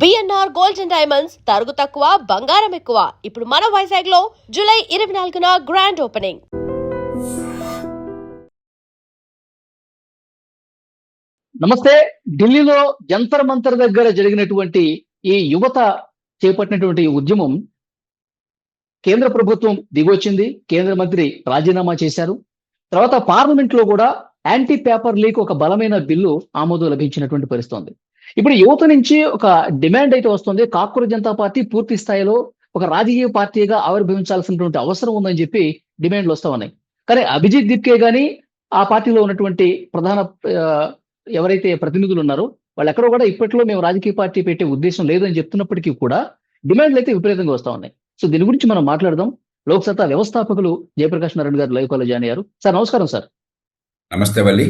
BNR gold and diamonds తరుగు తక్కువ బంగారం ఎక్కువ. ఇప్పుడు మన వైజాగ్ లో జూలై 24న గ్రాండ్ ఓపెనింగ్. నమస్తే. ఢిల్లీలో జంతర్ మంతర్ దగ్గర జరిగినటువంటి ఈ యువత చేపట్టినటువంటి ఉద్యమం కేంద్ర ప్రభుత్వం దిగొచ్చింది. కేంద్ర మంత్రి రాజీనామా చేశారు. తర్వాత పార్లమెంట్ లో కూడా యాంటీ పేపర్ లీక్ ఒక బలమైన బిల్లు ఆమోదం లభించినటువంటి పరిస్థితి ఉంది. ఇప్పుడు యువత నుంచి ఒక డిమాండ్ అయితే వస్తుంది. కాకూర జనతా పార్టీ పూర్తి స్థాయిలో ఒక రాజకీయ పార్టీగా ఆవిర్భవించాల్సినటువంటి అవసరం ఉందని చెప్పి డిమాండ్లు వస్తా ఉన్నాయి. కానీ అభిజిత్ దీప్కే గాని ఆ పార్టీలో ఉన్నటువంటి ప్రధాన ఎవరైతే ప్రతినిధులు ఉన్నారో వాళ్ళు ఎక్కడో కూడా ఇప్పట్లో మేము రాజకీయ పార్టీ పెట్టే ఉద్దేశం లేదని చెప్తున్నప్పటికీ కూడా డిమాండ్లు అయితే విపరీతంగా వస్తా ఉన్నాయి. సో దీని గురించి మనం మాట్లాడదాం. లోక్సత్తా వ్యవస్థాపకులు జయప్రకాష్ నారాయణ గారు లైవ్ కాల్ జాయిన్ అయ్యారు. సార్ నమస్కారం. సార్ నమస్తే వల్లి.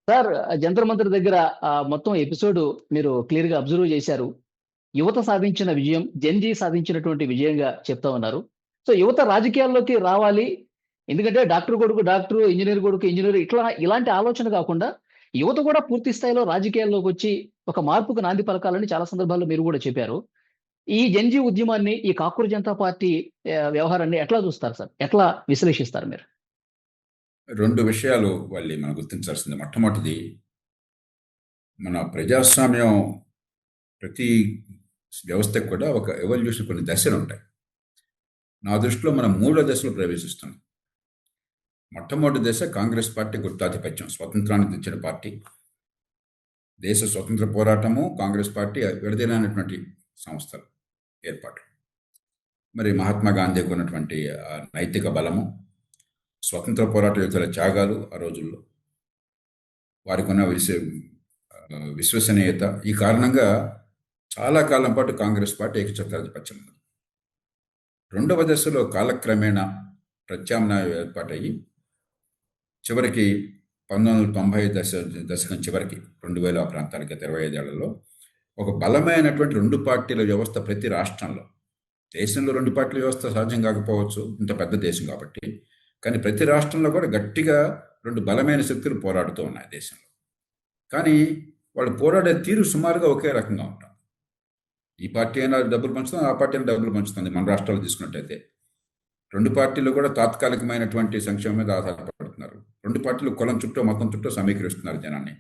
సార్, జంతర్ మంతర్ దగ్గర మొత్తం ఎపిసోడ్ మీరు క్లియర్ గా అబ్జర్వ్ చేశారు. యువత సాధించిన విజయం, జెన్జీ సాధించినటువంటి విజయంగా చెప్తా ఉన్నారు. సో యువత రాజకీయాల్లోకి రావాలి, ఎందుకంటే డాక్టర్ కొడుకు డాక్టర్, ఇంజనీర్ కొడుకు ఇంజనీర్, ఇలాంటి ఆలోచన కాకుండా యువత కూడా పూర్తి స్థాయిలో రాజకీయాల్లోకి వచ్చి ఒక మార్పుకు నాంది పలకాలని చాలా సందర్భాల్లో మీరు కూడా చెప్పారు. ఈ జెన్జీ ఉద్యమాన్ని, ఈ కాకూర జనతా పార్టీ వ్యవహారాన్ని ఎట్లా చూస్తారు సార్? ఎట్లా విశ్లేషిస్తారు మీరు? రెండు విషయాలు వల్లి మనం గుర్తించాల్సింది. మొట్టమొదటిది, మన ప్రజాస్వామ్యం ప్రతి వ్యవస్థకు కూడా ఒక ఎవల్యూషన్, కొన్ని దశలు ఉంటాయి. నా దృష్టిలో మనం 3వ దశలో ప్రవేశిస్తున్నాం. మొట్టమొదటి దశ కాంగ్రెస్ పార్టీ గుత్తాధిపత్యం, స్వతంత్రాన్ని తెచ్చిన పార్టీ, దేశ స్వతంత్ర పోరాటము, కాంగ్రెస్ పార్టీ విడదీయనటువంటి సంస్థలు ఏర్పాటు. మరి మహాత్మా గాంధీకి ఉన్నటువంటి నైతిక బలము, స్వతంత్ర పోరాట యోధుల త్యాగాలు, ఆ రోజుల్లో వారికి ఉన్న విశ్వసనీయత, ఈ కారణంగా చాలా కాలం పాటు కాంగ్రెస్ పార్టీ ఏకఛత్రాధిపత్యం ఉంది. రెండవ దశలో కాలక్రమేణా ప్రత్యామ్నాయం ఏర్పాటయ్యి చివరికి 1990 దశకం చివరికి 2000 ప్రాంతానికి 25 ఏళ్లలో ఒక బలమైనటువంటి 2 పార్టీల వ్యవస్థ ప్రతి రాష్ట్రంలో. దేశంలో 2 పార్టీల వ్యవస్థ సాధ్యం కాకపోవచ్చు, ఇంత పెద్ద దేశం కాబట్టి, కానీ ప్రతి రాష్ట్రంలో కూడా గట్టిగా 2 బలమైన శక్తులు పోరాడుతూ ఉన్నాయి దేశంలో. కానీ వాళ్ళు పోరాడే తీరు సుమారుగా ఒకే రకంగా ఉంటాం. ఈ పార్టీ అయినా డబ్బులు పంచుతుంది, ఆ పార్టీ అయినా డబ్బులు పంచుతుంది. మన రాష్ట్రాలు తీసుకున్నట్టయితే 2 పార్టీలు కూడా తాత్కాలికమైనటువంటి సంక్షేమం మీద ఆధారపడుతున్నారు. 2 పార్టీలు కులం చుట్టూ, మతం చుట్టూ సమీకరిస్తున్నారు జనాన్ని.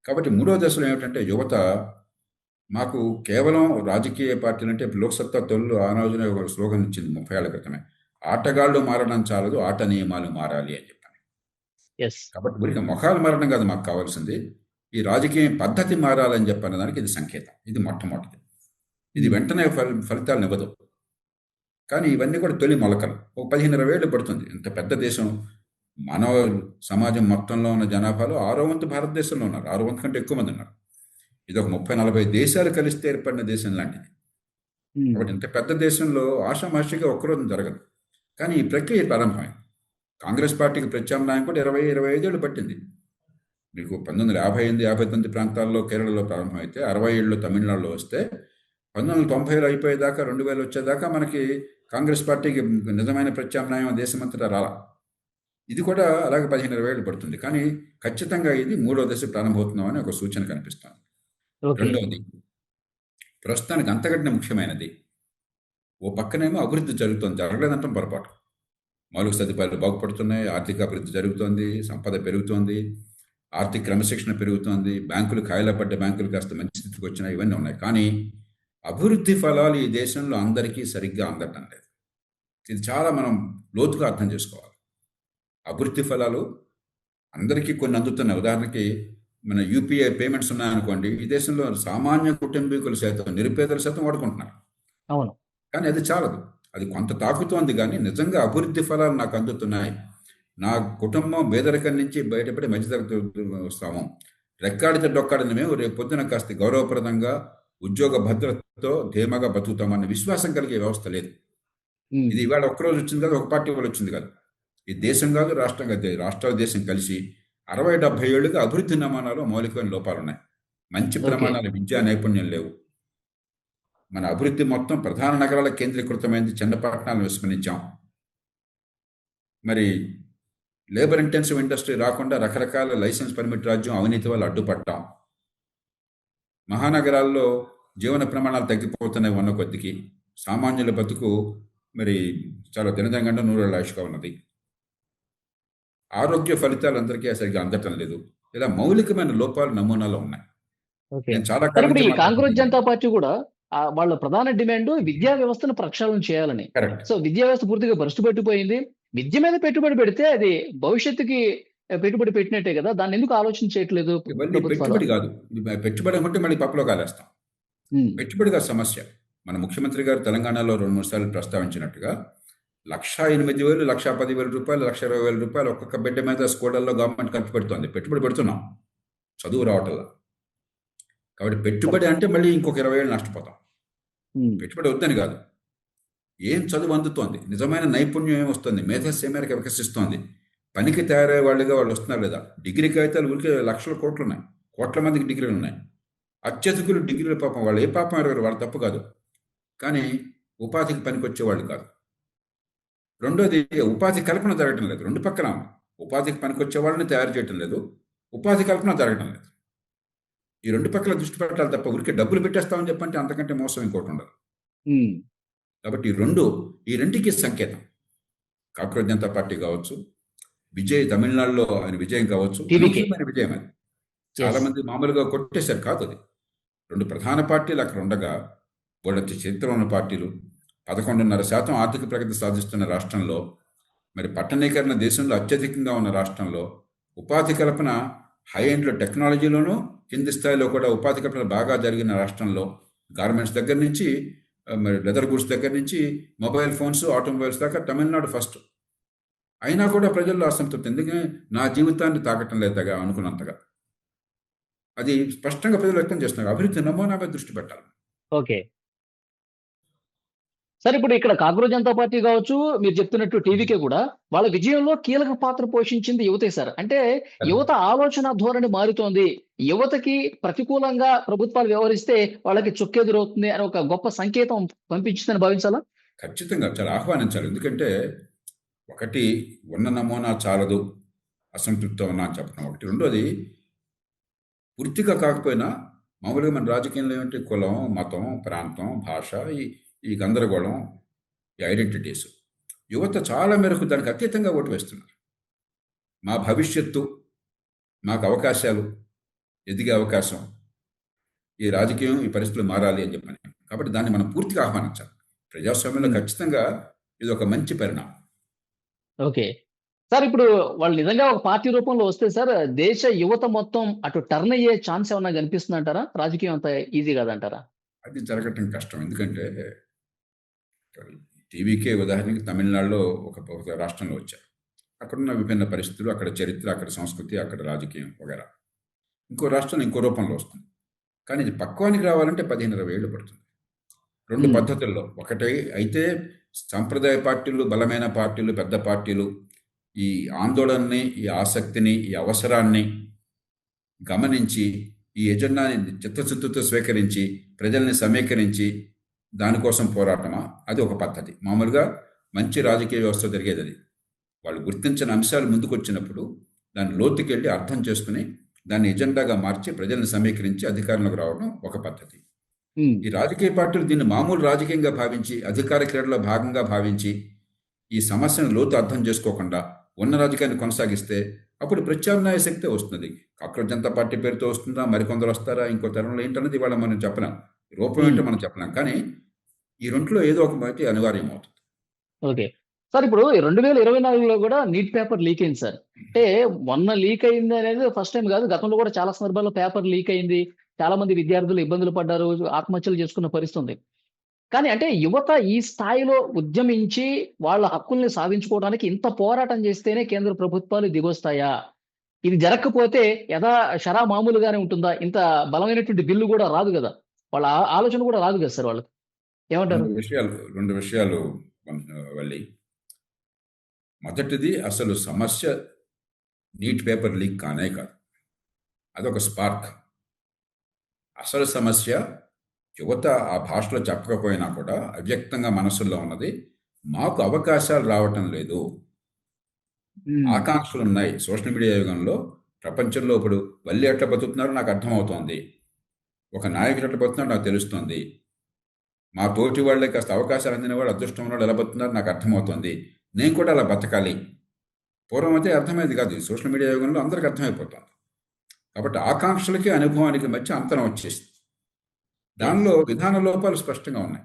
కాబట్టి 3వ దశలో ఏమిటంటే, యువత మాకు కేవలం రాజకీయ పార్టీలు అంటే, లోక్సత్తా తొలి ఆ రోజునే ఒక స్లోగన్ ఇచ్చింది 30 ఏళ్ల క్రితమే, ఆటగాళ్ళు మారడం చాలదు, ఆట నియమాలు మారాలి అని చెప్పాను. కాబట్టి ఊరికి మొఖాలు మారడం కాదు మాకు కావాల్సింది, ఈ రాజకీయ పద్ధతి మారాలని చెప్పిన దానికి ఇది సంకేతం. ఇది మొట్టమొదటిది. ఇది వెంటనే ఫలితాలను ఇవ్వదు, కానీ ఇవన్నీ కూడా తొలి మొలకలు. ఒక 15-20 ఏళ్ళు పడుతుంది. ఇంత పెద్ద దేశం, మానవ సమాజం మొత్తంలో ఉన్న జనాభాలో 6వ వంతు భారతదేశంలో ఉన్నారు. 6వ వంతు కంటే ఎక్కువ మంది ఉన్నారు. ఇది ఒక 30-40 దేశాలు కలిస్తే ఏర్పడిన దేశం లాంటిది. కాబట్టి ఇంత పెద్ద దేశంలో ఆషామాషిగా ఒక్కరోజు జరగదు. కానీ ఈ ప్రక్రియ ప్రారంభమైంది. కాంగ్రెస్ పార్టీకి ప్రత్యామ్నాయం కూడా 20-25 ఏళ్ళు పట్టింది. మీకు 1958-59 ప్రాంతాల్లో కేరళలో ప్రారంభమైతే, 60 ఏళ్ళు తమిళనాడులో వస్తే, 1990లో అయిపోయేదాకా, 2000 వచ్చేదాకా మనకి కాంగ్రెస్ పార్టీకి నిజమైన ప్రత్యామ్నాయం దేశమంతటా రాలా. ఇది కూడా అలాగే 15-20 ఏళ్ళు పడుతుంది. కానీ ఖచ్చితంగా ఇది 3వ దశ ప్రారంభమవుతున్నామని ఒక సూచన కనిపిస్తుంది. రెండవది, ప్రస్తుతానికి అంతకంటే ముఖ్యమైనది, ఓ పక్కనేమో అభివృద్ధి జరుగుతుంది, జరగలేదంటాం పొరపాటు. మౌలిక సదుపాయాలు బాగుపడుతున్నాయి, ఆర్థిక అభివృద్ధి జరుగుతోంది, సంపద పెరుగుతోంది, ఆర్థిక క్రమశిక్షణ పెరుగుతోంది, బ్యాంకులు ఖాళీల పడ్డ బ్యాంకులు కాస్త మంచి స్థితికి వచ్చినాయి, ఇవన్నీ ఉన్నాయి. కానీ అభివృద్ధి ఫలాలు ఈ దేశంలో అందరికీ సరిగ్గా అందటం లేదు. ఇది చాలా మనం లోతుగా అర్థం చేసుకోవాలి. అభివృద్ధి ఫలాలు అందరికీ కొన్ని అందుతున్నాయి. ఉదాహరణకి మన యూపీఐ పేమెంట్స్ ఉన్నాయనుకోండి, ఈ దేశంలో సామాన్య కుటుంబీకులు సైతం, నిరుపేదలు సైతం వాడుకుంటున్నారు. అవును, కానీ అది చాలదు. అది కొంత తాకుతోంది, కానీ నిజంగా అభివృద్ధి ఫలాలు నాకు అందుతున్నాయి, నా కుటుంబం పేదరికం నుంచి బయటపడి మధ్యతరగతి వస్తాము, రెక్కాడితే డొక్కాడని మేము రేపు పొద్దున కాస్త గౌరవప్రదంగా ఉద్యోగ భద్రతతో ధీమాగా బతుకుతామన్న విశ్వాసం కలిగే వ్యవస్థ లేదు. ఇది ఇవాళ ఒక్కరోజు వచ్చింది కాదు, ఒక పార్టీ వాళ్ళు వచ్చింది కాదు. ఈ దేశం కాదు, రాష్ట్రం కాదు, రాష్ట్రాల దేశం కలిసి 60-70 ఏళ్ళుగా అభివృద్ధి నమూనాలో మౌలికమైన లోపాలు ఉన్నాయి. మంచి ప్రమాణాలు, విద్యా నైపుణ్యం లేవు. మన అభివృద్ధి మొత్తం ప్రధాన నగరాల కేంద్రీకృతమైంది, చిన్న పట్టణాలను విస్మరించాం. మరి లేబర్ ఇంటెన్సివ్ ఇండస్ట్రీ రాకుండా రకరకాల లైసెన్స్ పర్మిట్ రాజ్యం, అవినీతి వల్ల అడ్డుపట్టాం. మహానగరాల్లో జీవన ప్రమాణాలు తగ్గిపోతున్నాయి ఉన్న కొద్దికి. సామాన్యుల బతుకు మరి చాలా దినదినగంట నూరేళ్ల ఆయుష్గా ఉన్నది. ఆరోగ్య ఫలితాలు అందరికీ సరిగ్గా అందటం లేదు. ఇలా మౌలికమైన లోపాలు నమూనాలో ఉన్నాయి. ఓకే. నేను చాలా మరి కాలం ఇప్పుడు నుంచి ఈ కాంగ్రెస్ మాట్లాడుతున్నాను. జనతా పార్టీ కూడా వాళ్ళ ప్రధాన డిమాండ్ విద్యా వ్యవస్థను ప్రక్షాళన చేయాలని. కరెక్ట్. సో విద్యా వ్యవస్థ పూర్తిగా భ్రష్టు పట్టిపోయింది. విద్య మీద పెట్టుబడి పెడితే అది భవిష్యత్తుకి పెట్టుబడి పెట్టినట్టే కదా! దాన్ని ఎందుకు ఆలోచన చేయట్లేదు ఇవన్నీ ప్రభుత్వాలు? పెట్టుబడి కాదు. పెట్టుబడి అనుకుంటే మళ్ళీ పప్పులో కాలేస్తాం. హ్మ్. పెట్టుబడిగా సమస్య. మన ముఖ్యమంత్రి గారు తెలంగాణలో 2-3 సార్లు ప్రస్తావించినట్టుగా 1,08,000, 1,10,000 రూపాయలు, 1,20,000 రూపాయలు ఒక్కొక్క బిడ్డ మీద స్కూళ్ళల్లో గవర్నమెంట్ ఖర్చు పెడుతోంది. పెట్టుబడి పెడుతున్నాం. చదువు రావటంలా. కాబట్టి పెట్టుబడి అంటే మళ్ళీ ఇంకొక 20 ఏళ్ళు నష్టపోతాం. హ్మ్. పెట్టుబడి వద్దని కాదు. ఏం చదువు అందుతోంది? నిజమైన నైపుణ్యం ఏమొస్తుంది? మేధస్సు ఏ మేరకు వికసిస్తోంది? పనికి తయారయ్యే వాళ్ళుగా వాళ్ళు వస్తున్నారు లేదా? డిగ్రీ కాగితాలు ఊరికే లక్షల కోట్లు ఉన్నాయి. కోట్ల మందికి డిగ్రీలు ఉన్నాయి. అత్యధికులు డిగ్రీల పాపం వాళ్ళు ఏ పాపం ఎరగరు, వాళ్ళ తప్పు కాదు. కానీ ఉపాధికి పనికొచ్చేవాళ్ళు కాదు. రెండోది ఉపాధి కల్పన జరగటం లేదు. రెండు పక్కన ఉపాధికి పనికొచ్చే వాళ్ళని తయారు చేయటం లేదు, ఉపాధి కల్పన జరగటం లేదు. ఈ రెండు పక్కల దృష్టి పెట్టాలి తప్ప ఊరికే డబ్బులు పెట్టేస్తామని చెప్పంటే అంతకంటే మోసం ఇంకోటి ఉండదు. హ్మ్. కాబట్టి ఈ రెండుకి సంకేతం. కాంగ్రెస్ జనతా పార్టీ కావచ్చు, తమిళనాడులో ఆయన విజయం కావచ్చు, టీవీకే. అనూహ్యమైన విజయం అది. చాలా మంది మామూలుగా కొట్టేశారు కాదు అది. రెండు ప్రధాన పార్టీలు అక్కడ ఉండగా వాళ్ళకి చరిత్ర ఉన్న పార్టీలు 11.5% ఆర్థిక ప్రగతి సాధిస్తున్న రాష్ట్రంలో, మరి పట్టణీకరణ దేశంలో అత్యధికంగా ఉన్న రాష్ట్రంలో, ఉపాధి కల్పన హై ఎండ్లో టెక్నాలజీలోనూ కింది స్థాయిలో కూడా ఉపాధి కల్పన బాగా జరిగిన రాష్ట్రంలో, గార్మెంట్స్ దగ్గర నుంచి మరి లెదర్ గూడ్స్ దగ్గర నుంచి మొబైల్ ఫోన్స్, ఆటోమొబైల్స్ దాకా తమిళనాడు ఫస్ట్. అయినా కూడా ప్రజల్లో అసంతృప్తి. ఎందుకని నా జీవితాన్ని తాకటం లేదగా అనుకున్నంతగా. అది స్పష్టంగా ప్రజలు వ్యక్తం చేస్తున్నారు. అభివృద్ధి నమూనా మీద దృష్టి పెట్టాలి. ఓకే. సరే ఇప్పుడు ఇక్కడ కాంగ్రెస్ జనతా పార్టీ కావచ్చు, మీరు చెప్తున్నట్టు టీవీకే కూడా వాళ్ళ విజయంలో కీలక పాత్ర పోషించింది యువతే సార్. అంటే యువత ఆలోచన ధోరణి మారుతోంది. యువతకి ప్రతికూలంగా ప్రభుత్వాలు వ్యవహరిస్తే వాళ్ళకి చుక్కెదురవుతుంది అని ఒక గొప్ప సంకేతం పంపించిందని భావించాలా? ఖచ్చితంగా చాలా ఆహ్వానించాలి. ఎందుకంటే ఒకటి ఉన్న నమూనా చాలదు, అసంతృప్తితో ఉన్నా అని చెప్పడం ఒకటి. రెండోది పూర్తిగా కాకపోయినా మామూలుగా మన రాజకీయంలో ఏమిటి కులం, మతం, ప్రాంతం, భాష, ఈ గందరగోళం, ఈ ఐడెంటిటీస్. యువత చాలా మేరకు దానికి అతీతంగా ఓటు వేస్తున్నారు. మా భవిష్యత్తు, మాకు అవకాశాలు, ఎదిగే అవకాశం, ఈ రాజకీయం, ఈ పరిస్థితులు మారాలి అని చెప్పని. కాబట్టి దాన్ని మనం పూర్తిగా ఆహ్వానించాలి. ప్రజాస్వామ్యంలో ఖచ్చితంగా ఇది ఒక మంచి పరిణామం. ఓకే. సార్ ఇప్పుడు వాళ్ళు నిజంగా ఒక పార్టీ రూపంలో వస్తే సార్ దేశ యువత మొత్తం అటు టర్న్ అయ్యే ఛాన్స్ ఏమన్నా కనిపిస్తుందంటారా? రాజకీయం అంత ఈజీ కాదంటారా? అది జరగటం కష్టం. ఎందుకంటే టీవీకే ఉదాహరణకి తమిళనాడులో ఒక రాష్ట్రంలో వచ్చారు. అక్కడున్న విభిన్న పరిస్థితులు, అక్కడ చరిత్ర, అక్కడ సంస్కృతి, అక్కడ రాజకీయం వగేరా. ఇంకో రాష్ట్రంలో ఇంకో రూపంలో వస్తుంది. కానీ ఇది పక్వానికి రావాలంటే 15-20 ఏళ్ళు పడుతుంది. రెండు పద్ధతుల్లో. ఒకటి అయితే సాంప్రదాయ పార్టీలు, బలమైన పార్టీలు, పెద్ద పార్టీలు ఈ ఆందోళనని, ఈ ఆసక్తిని, ఈ అవసరాన్ని గమనించి ఈ ఎజెండాని చిత్తశుద్ధితో స్వీకరించి ప్రజల్ని సమీకరించి దానికోసం పోరాటమా, అది ఒక పద్ధతి. మామూలుగా మంచి రాజకీయ వ్యవస్థ జరిగేది అది. వాళ్ళు గుర్తించిన అంశాలు ముందుకు వచ్చినప్పుడు దాన్ని లోతుకెళ్ళి అర్థం చేసుకుని దాన్ని ఎజెండాగా మార్చి ప్రజల్ని సమీకరించి అధికారంలోకి రావడం ఒక పద్ధతి. ఈ రాజకీయ పార్టీలు దీన్ని మామూలు రాజకీయంగా భావించి, అధికార క్రీడలో భాగంగా భావించి ఈ సమస్యను లోతు అర్థం చేసుకోకుండా ఉన్న రాజకీయాన్ని కొనసాగిస్తే అప్పుడు ప్రత్యామ్నాయ శక్తే వస్తుంది. కాంగ్రెస్ జనతా పార్టీ పేరుతో వస్తుందా, మరికొందరు వస్తారా, ఇంకో తరంలో ఏంటన్నది ఇవాళ మనం చెప్పలేం. రూపం ఏంటో మనం చెప్పలేం. కానీ ఈ రెండులో ఏదో ఒక బయట అనివార్యం అవుతుంది. ఓకే. సార్ ఇప్పుడు 2024లో కూడా నీట్ పేపర్ లీక్ అయింది సార్. అంటే మొన్న లీక్ అయింది అనేది ఫస్ట్ టైం కాదు. గతంలో కూడా చాలా సందర్భాల్లో పేపర్ లీక్ అయింది. చాలా మంది విద్యార్థులు ఇబ్బందులు పడ్డారు. ఆత్మహత్యలు చేసుకున్న పరిస్థితి ఉంది. కానీ అంటే యువత ఈ స్థాయిలో ఉద్యమించి వాళ్ళ హక్కుల్ని సాధించుకోవడానికి ఇంత పోరాటం చేస్తేనే కేంద్ర ప్రభుత్వాలు దిగొస్తాయా? ఇది జరగకపోతే షరా మామూలుగానే ఉంటుందా? ఇంత బలమైనటువంటి బిల్లు కూడా రాదు గదా! వాళ్ళ ఆలోచన కూడా రాదు కదా సార్ వాళ్ళకి. ఏమంటారు? రెండు విషయాలు వల్లి. మొదటిది అసలు సమస్య నీట్ పేపర్ లీక్ కానే కాదు. అదొక స్పార్క్. అసలు సమస్య యువత ఆ భాషలో చెప్పకపోయినా కూడా అవ్యక్తంగా మనసుల్లో ఉన్నది, మాకు అవకాశాలు రావటం లేదు, ఆకాంక్షలు ఉన్నాయి. సోషల్ మీడియా యుగంలో ప్రపంచంలో ఇప్పుడు వల్లి ఎట్లా బతుకుతున్నారో నాకు అర్థమవుతోంది. ఒక నాయకుడు ఎట్లా పోతున్నాడు నాకు తెలుస్తుంది. మా తోటి వాళ్ళకి కాస్త అవకాశాలు అందిన వాళ్ళు, అదృష్టం వాళ్ళు ఎలా బతున్నారు నాకు అర్థమవుతుంది. నేను కూడా అలా బతకాలి. పూర్వం అయితే అర్థమయ్యేది కాదు. ఈ సోషల్ మీడియా యుగంలో అందరికీ అర్థమైపోతుంది. కాబట్టి ఆకాంక్షలకి అనుభవానికి మధ్య అంతరం వచ్చేసింది. దానిలో విధాన లోపాలు స్పష్టంగా ఉన్నాయి.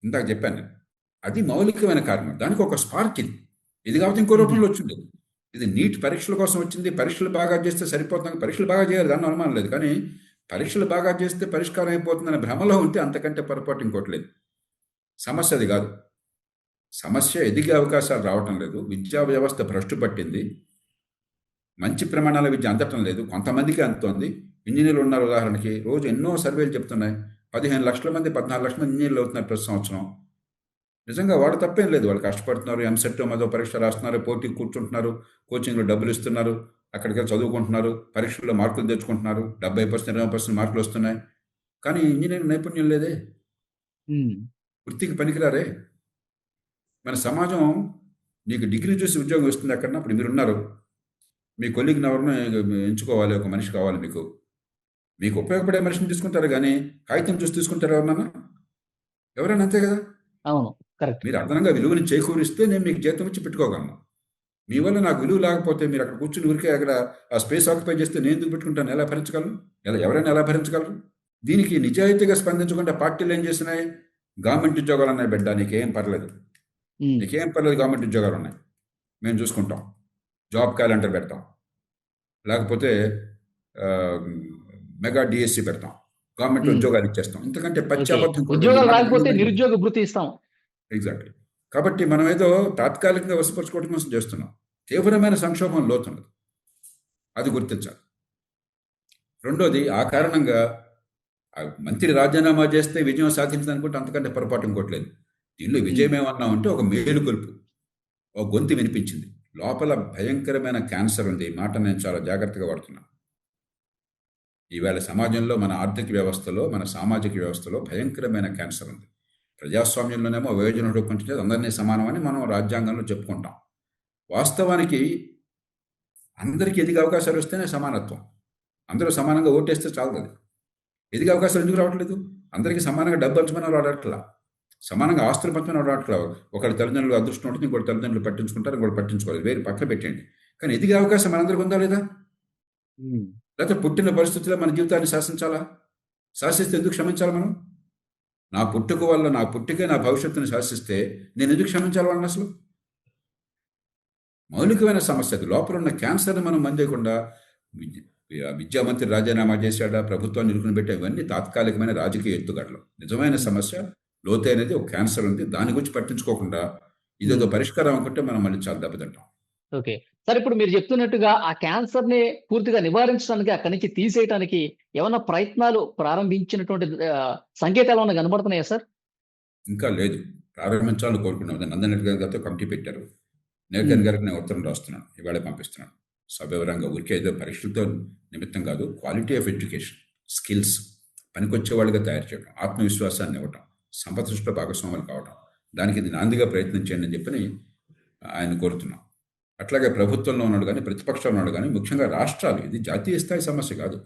ఇందాక చెప్పాను నేను. అది మౌలికమైన కారణం. దానికి ఒక స్పార్క్ ఇది. ఇది కాబట్టి ఇంకో రూపంలో వచ్చింది. ఇది నీట్ పరీక్షల కోసం వచ్చింది. పరీక్షలు బాగా చేస్తే సరిపోతుంది. పరీక్షలు బాగా చేయాలి, దాన్ని అనుమానం లేదు. కానీ పరీక్షలు బాగా చేస్తే పరిష్కారం అయిపోతుందనే భ్రమలో ఉంటే అంతకంటే పొరపాటు ఇంకోటి లేదు. సమస్య అది కాదు. సమస్య ఎదిగే అవకాశాలు రావటం లేదు. విద్యా వ్యవస్థ భ్రష్టు పట్టింది. మంచి ప్రమాణాల విద్య అందటం లేదు. కొంతమందికి అందుతోంది. ఇంజనీర్లు ఉన్నారు. ఉదాహరణకి రోజు ఎన్నో సర్వేలు చెప్తున్నాయి. 15 లక్షల మంది 14 లక్షల మంది ఇంజనీర్లు అవుతున్నారు ప్రతి సంవత్సరం. నిజంగా వాడు తప్పేం లేదు. వాళ్ళు కష్టపడుతున్నారు. ఎంసెట్ మదో పరీక్ష రాస్తున్నారు. పోటీకి కూర్చుంటున్నారు. కోచింగ్లో డబ్బులు ఇస్తున్నారు. అక్కడికి చదువుకుంటున్నారు. పరీక్షల్లో మార్కులు తెచ్చుకుంటున్నారు. 70% 20% మార్కులు వస్తున్నాయి. కానీ ఇంజనీరింగ్ నైపుణ్యం లేదే. వృత్తికి పనికిరారే. మన సమాజం నీకు డిగ్రీ చూసి ఉద్యోగం వస్తుంది అక్కడ. అప్పుడు మీరున్నారు. మీ కొలీగ్ని ఎవరినో ఎంచుకోవాలి. ఒక మనిషి కావాలి మీకు ఉపయోగపడే మనిషిని తీసుకుంటారు. కానీ కాగితం చూసి తీసుకుంటారు ఎవరైనా అంతే కదా. అవును, కరెక్ట్. మీరు అదనంగా విలువని చేకూరిస్తే నేను మీకు జీతం ఇచ్చి పెట్టుకోగలను. మీ వల్ల నాకు విలువ లేకపోతే మీరు అక్కడ కూర్చుని ఊరికే అక్కడ ఆ స్పేస్ ఆక్యుపై చేస్తే నేను ఎందుకు పెట్టుకుంటాను? ఎలా భరించగలను? ఎవరైనా ఎలా భరించగలరు? దీనికి నిజాయితీగా స్పందించకుండా పార్టీలు ఏం చేసినాయి? గవర్నమెంట్ ఉద్యోగాలు ఉన్నాయి బిడ్డ, నీకేం పర్లేదు గవర్నమెంట్ ఉద్యోగాలు ఉన్నాయి, మేము చూసుకుంటాం, జాబ్ క్యాలెండర్ పెడతాం, లేకపోతే మెగా డిఎస్సి పెడతాం, గవర్నమెంట్ ఉద్యోగాలు ఇచ్చేస్తాం. ఇంతకంటే పశ్చాబద్ధం ఉద్యోగాలు రాకపోతే నిరుద్యోగ భృతి ఇస్తాం. ఎగ్జాక్ట్లీ. కాబట్టి మనం ఏదో తాత్కాలికంగా వసపరుచుకోవడం కోసం చేస్తున్నాం. తీవ్రమైన సంక్షోభం లోతున్నది, అది గుర్తించాలి. రెండోది, ఆ కారణంగా మంత్రి రాజీనామా చేస్తే విజయం సాధించిందనుకుంటే అంతకంటే పొరపాటు ఇంకోట్లేదు. దీనిలో విజయం ఏమన్నా ఉంటే ఒక మేలుకొలుపు, ఒక గొంతు వినిపించింది. లోపల భయంకరమైన క్యాన్సర్ ఉంది. ఈ మాట నేను చాలా జాగ్రత్తగా వాడుతున్నాను. ఈవేళ సమాజంలో, మన ఆర్థిక వ్యవస్థలో, మన సామాజిక వ్యవస్థలో భయంకరమైన క్యాన్సర్ ఉంది. ప్రజాస్వామ్యంలోనేమో వయోజనుడు కొంచెం అందరినీ సమానమని మనం రాజ్యాంగంలో చెప్పుకుంటాం. వాస్తవానికి అందరికీ ఎదిగే అవకాశాలు వస్తేనే సమానత్వం. అందరూ సమానంగా ఓటేస్తే చాలు. అది ఎదిగే అవకాశాలు ఎందుకు రావట్లేదు? అందరికీ సమానంగా డబ్బు పంచమని రావట్లా, సమానంగా ఆస్తులు పంచమని రావట్లా. ఒకరి తల్లిదండ్రులు అదృష్టం ఉంటుంది, ఇంకోటి తల్లిదండ్రులు పట్టించుకుంటారు, ఇంకోటి పట్టించుకోవాలి. వేరు పక్కన పెట్టండి. కానీ ఎదిగే అవకాశం మనందరికీ ఉందా లేదా? లేకపోతే పుట్టిన పరిస్థితుల్లో మన జీవితాన్ని శాసించాలా? శాసిస్తే ఎందుకు క్షమించాలి మనం? నా పుట్టుక వల్ల, నా పుట్టుకే నా భవిష్యత్తుని శాసిస్తే నేను ఎందుకు క్షమించాలి వాళ్ళని? అసలు మౌలికమైన సమస్య అది. లోపల ఉన్న క్యాన్సర్ని మనం మందేయకుండా విద్యామంత్రి రాజీనామా చేశాడా, ప్రభుత్వాన్ని నిలుకుని పెట్టా, ఇవన్నీ తాత్కాలికమైన రాజకీయ ఎత్తుగడలు. నిజమైన సమస్య, లోతైనది, ఒక క్యాన్సర్ ఉంది. దాని గురించి పట్టించుకోకుండా ఇదేదో పరిష్కారం అనుకుంటే మనం మళ్ళీ చాలా దెబ్బతింటాం. ఓకే సార్, ఇప్పుడు మీరు చెప్తున్నట్టుగా ఆ క్యాన్సర్ ని పూర్తిగా నివారించడానికి, అక్కడి నుంచి తీసేయడానికి ఏమైనా ప్రయత్నాలు ప్రారంభించినటువంటి సంకేతాలు ఏమైనా కనబడుతున్నాయా సార్? ఇంకా లేదు, ప్రారంభించాలని కోరుకున్నాం. నందన్ రెడ్డి గారితో కమిటీ పెట్టారు. నేర్కన్ గారికి నేను ఉత్తరం రాస్తున్నాను, ఇవాళ పంపిస్తున్నాను. సవివరంగా, ఊరికే ఏదో పరీక్షలతో నిమిత్తం కాదు, క్వాలిటీ ఆఫ్ ఎడ్యుకేషన్, స్కిల్స్, పనికొచ్చే వాళ్ళుగా తయారు చేయడం, ఆత్మవిశ్వాసాన్ని ఇవ్వటం, సంపద సృష్టిలో భాగస్వాములు కావడం, దానికి ఇది నాందిగా ప్రయత్నం చేయండి అని చెప్పని ఆయన కోరుతున్నాం. అట్లాగే ప్రభుత్వంలో ఉన్నాడు కానీ, ప్రతిపక్షంలో ఉన్నాడు కానీ, ముఖ్యంగా రాష్ట్రాలు, ఇది జాతీయ స్థాయి సమస్య కాదు.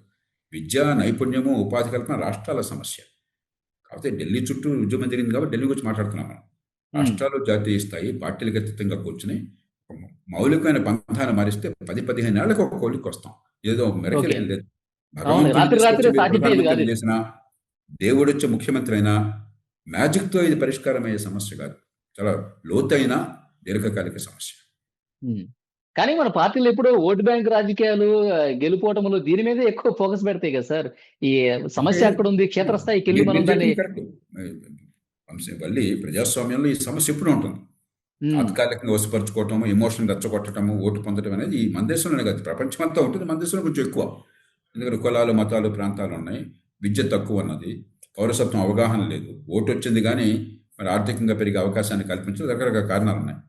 విద్యా నైపుణ్యము, ఉపాధి కల్పన రాష్ట్రాల సమస్య. కాకపోతే ఢిల్లీ చుట్టూ ఉద్యమం జరిగింది కాబట్టి ఢిల్లీ గురించి మాట్లాడుతున్నాం మనం. రాష్ట్రాలు జాతీయ స్థాయి పార్టీలకు అతీతంగా కూర్చుని మౌలికమైన పంథాన్ని మారిస్తే 10-15 ఏళ్లకు ఒక కోలికి వస్తాం. ఏదో మెరకలు ఏం లేదు. భగవంతుడు చేసిన, దేవుడు వచ్చే ముఖ్యమంత్రి అయినా మ్యాజిక్తో ఇది పరిష్కారం అయ్యే సమస్య కాదు. చాలా లోతైన దీర్ఘకాలిక సమస్య. కానీ మన పార్టీలు ఎప్పుడు ఓటు బ్యాంక్ రాజకీయాలు, గెలుపోవటములు, దీని మీద ఎక్కువ ఫోకస్ పెడతాయి కదా సార్. ఈ సమస్య అక్కడ ఉంది, క్షేత్రస్థాయికి వెళ్ళి మనం దాన్ని మళ్ళీ ప్రజాస్వామ్యంలో ఈ సమస్య ఎప్పుడు ఉంటుంది. తాత్కాలికంగా వసపరుచుకోవటము, ఎమోషన్ రెచ్చగొట్టడము, ఓటు పొందడం అనేది మన దేశంలోనే కాదు, ప్రపంచమంతా ఉంటుంది. మన దేశంలో కొంచెం ఎక్కువ. ఎందుకంటే కులాలు, మతాలు, ప్రాంతాలు ఉన్నాయి, విద్య తక్కువ ఉన్నది, పౌరసత్వం అవగాహన లేదు, ఓటు వచ్చింది కానీ మరి ఆర్థికంగా పెరిగే అవకాశాన్ని కల్పించడం, రకరకాల కారణాలు ఉన్నాయి.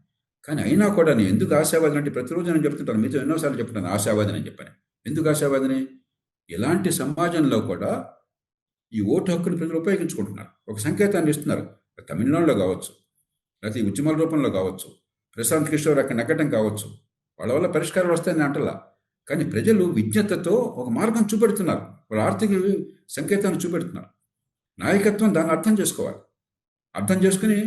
కానీ అయినా కూడా నేను ఎందుకు ఆశావాదిని అంటే, ప్రతిరోజు నేను చెప్తుంటాను, మీతో ఎన్నోసార్లు చెప్తున్నాను ఆశావాదిని అని చెప్పాను. ఎందుకు ఆశావాదిని? ఇలాంటి సమాజంలో కూడా ఈ ఓటు హక్కుని ప్రజలు ఉపయోగించుకుంటున్నారు, ఒక సంకేతాన్ని ఇస్తున్నారు. తమిళనాడులో కావచ్చు, లేకపోతే ఈ ఉద్యమాల రూపంలో కావచ్చు, ప్రశాంత్ కిషోర్ అక్కడ నెగ్గటం కావచ్చు, వాళ్ళ వల్ల పరిష్కారం వస్తాయని అంటలా. కానీ ప్రజలు విజ్ఞతతో ఒక మార్గం చూపెడుతున్నారు. వాళ్ళ ఆర్థిక సంకేతాన్ని చూపెడుతున్నారు. నాయకత్వం దాన్ని అర్థం చేసుకోవాలి. అర్థం చేసుకుని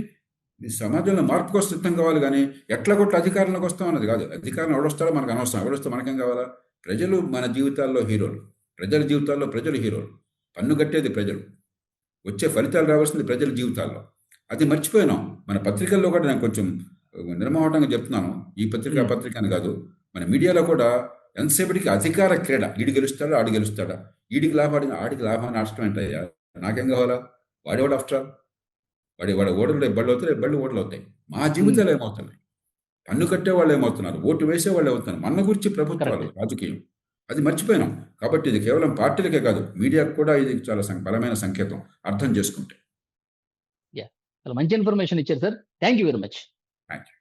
ఈ సమాజంలో మార్పుకు వస్తే సిద్ధం కావాలి, కానీ ఎట్లా కొట్ల అధికారంలోకి వస్తాం అన్నది కాదు. అధికారం ఎవడొస్తాడో మనకు అనవసరం. ఎవడొస్తే మనకేం కావాలా? ప్రజలు మన జీవితాల్లో హీరోలు, ప్రజల జీవితాల్లో ప్రజలు హీరోలు. పన్ను కట్టేది ప్రజలు, వచ్చే ఫలితాలు రావాల్సింది ప్రజల జీవితాల్లో. అది మర్చిపోయినాం. మన పత్రికల్లో కూడా నేను కొంచెం నిర్మోహటంగా చెప్తున్నాను, ఈ పత్రిక అని కాదు, మన మీడియాలో కూడా ఎంతసేపటికి అధికార క్రీడ. ఈడు గెలుస్తాడా, ఆడు గెలుస్తాడా, ఆడికి లాభాన్ని నష్టం ఏంటయ్యా, నాకేం కావాలా, వాడేవాడు ఆఫ్టర్ ఆల్, వాడి ఓడలు బళ్ళు అవుతాయి, బళ్ళు ఓడలు అవుతాయి. మా జీవితాలు ఏమవుతున్నాయి? పన్ను కట్టే వాళ్ళు ఏమవుతున్నారు, ఓటు వేసే వాళ్ళు ఏమవుతున్నారు, మన గురించి ప్రభుత్వాలు, రాజకీయం. అది మర్చిపోయినాం. కాబట్టి ఇది కేవలం పార్టీలకే కాదు, మీడియాకు కూడా ఇది చాలా బలమైన సంకేతం అర్థం చేసుకుంటే. చాలా మంచి ఇన్ఫర్మేషన్ ఇచ్చారు sir. Thank you very much. Thank you.